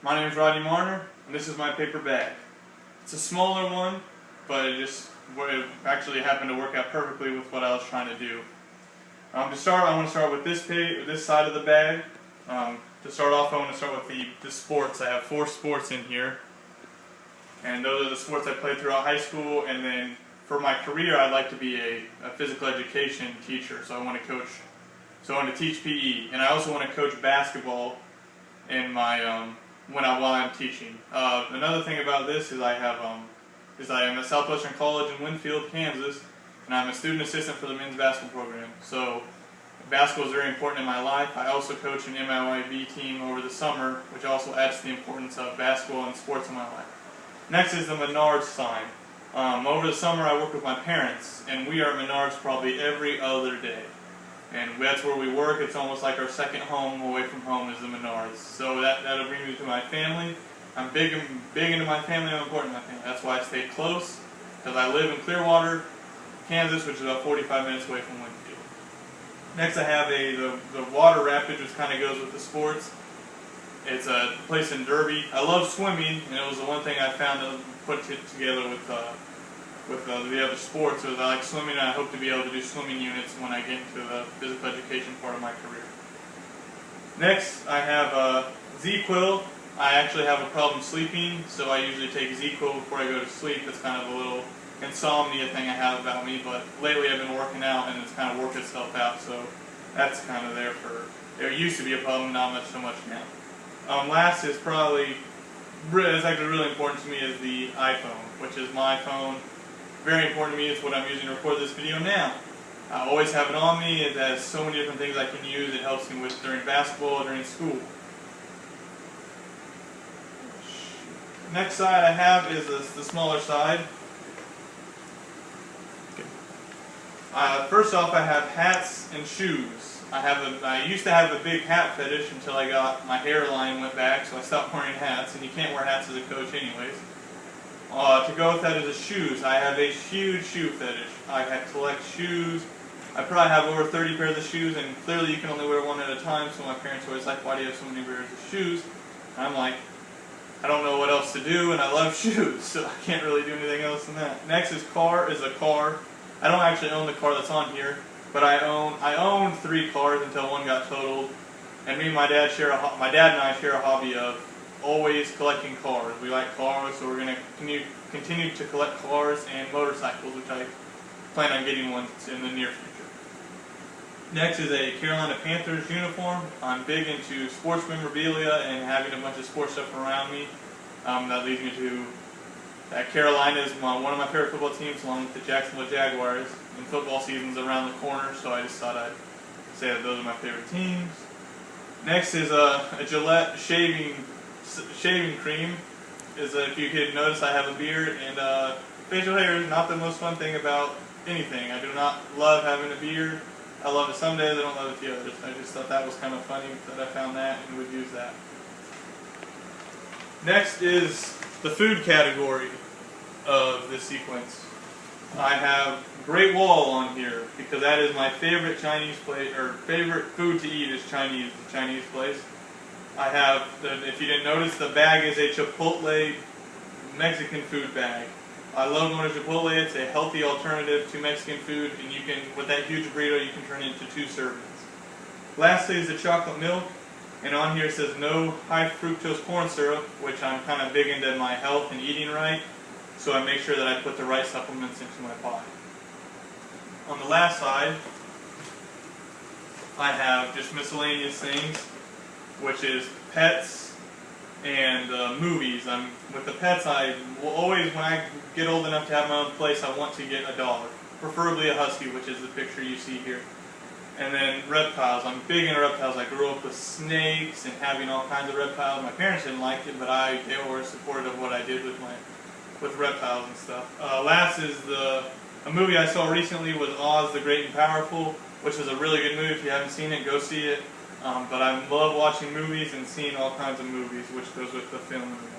My name is Rodney Marner, and this is my paper bag. It's a smaller one, but it actually happened to work out perfectly with what I was trying to do. To start, I want to start with this side of the bag. To start off, I want to start with the sports. I have 4 sports in here, and those are the sports I played throughout high school. And then for my career, I'd like to be a physical education teacher. So I want to coach. So I want to teach PE, and I also want to coach basketball in my while I'm teaching. Another thing about this is I am at Southwestern College in Winfield, Kansas, and I'm a student assistant for the men's basketball program. So basketball is very important in my life. I also coach an MIYB team over the summer, which also adds to the importance of basketball and sports in my life. Next is the Menards sign. Over the summer I work with my parents, and we are at Menards probably every other day. And that's where we work. It's almost like our second home away from home is the Menards. So that'll bring me to my family. I'm big into my family. I'm important to my family. That's why I stay close, because I live in Clearwater, Kansas, which is about 45 minutes away from Winfield. Next I have the Water Rapids, which kind of goes with the sports. It's a place in Derby. I love swimming, and it was the one thing I found to put it together with the other sports. So I like swimming, and I hope to be able to do swimming units when I get into the physical education part of my career. Next, I have Z-Quil. I actually have a problem sleeping, so I usually take Z-Quil before I go to sleep. It's kind of a little insomnia thing I have about me, but lately I've been working out, and it's kind of worked itself out, so that's kind of there for... There used to be a problem, not so much now. Last is it's actually really important to me, is the iPhone, which is my phone. Very important to me. It's what I'm using to record this video now. I always have it on me. It has so many different things I can use. It helps me with during basketball, during school. Next side I have is the smaller side. First off, I have hats and shoes. I used to have a big hat fetish until I got my hairline went back, so I stopped wearing hats, and you can't wear hats as a coach anyways. To go with that is the shoes. I have a huge shoe fetish. I collect shoes. I probably have over 30 pairs of shoes, and clearly you can only wear one at a time, so my parents are always like, why do you have so many pairs of shoes? And I'm like, I don't know what else to do, and I love shoes, so I can't really do anything else than that. Next is a car. I don't actually own the car that's on here, but I owned 3 cars until one got totaled, and my dad and I share a hobby of always collecting cars. We like cars, so we're going to continue to collect cars and motorcycles, which I plan on getting one in the near future. Next is a Carolina Panthers uniform. I'm big into sports memorabilia and having a bunch of sports stuff around me. That leads me to that Carolina is one of my favorite football teams, along with the Jacksonville Jaguars. And football season's around the corner, so I just thought I'd say that those are my favorite teams. Next is a Gillette shaving cream. If you could notice, I have a beard, and facial hair is not the most fun thing about anything. I do not love having a beard. I love it some days, I don't love it the others. I just thought that was kind of funny that I found that and would use that. Next is the food category of this sequence. I have Great Wall on here because that is my favorite Chinese place, or favorite food to eat is Chinese place. I have, if you didn't notice, the bag is a Chipotle Mexican food bag. I love going to Chipotle. It's a healthy alternative to Mexican food, and you can, with that huge burrito, you can turn it into 2 servings. Lastly is the chocolate milk, and on here it says no high fructose corn syrup, which I'm kind of big into my health and eating right, so I make sure that I put the right supplements into my body. On the last side, I have just miscellaneous things, which is pets and movies. With the pets, I will always, when I get old enough to have my own place, I want to get a dog, preferably a husky, which is the picture you see here. And then reptiles. I'm big into reptiles. I grew up with snakes and having all kinds of reptiles. My parents didn't like it, but they were supportive of what I did with reptiles and stuff. Last is a movie I saw recently was Oz the Great and Powerful, which is a really good movie. If you haven't seen it, go see it. But I love watching movies and seeing all kinds of movies, which goes with the film and the movie.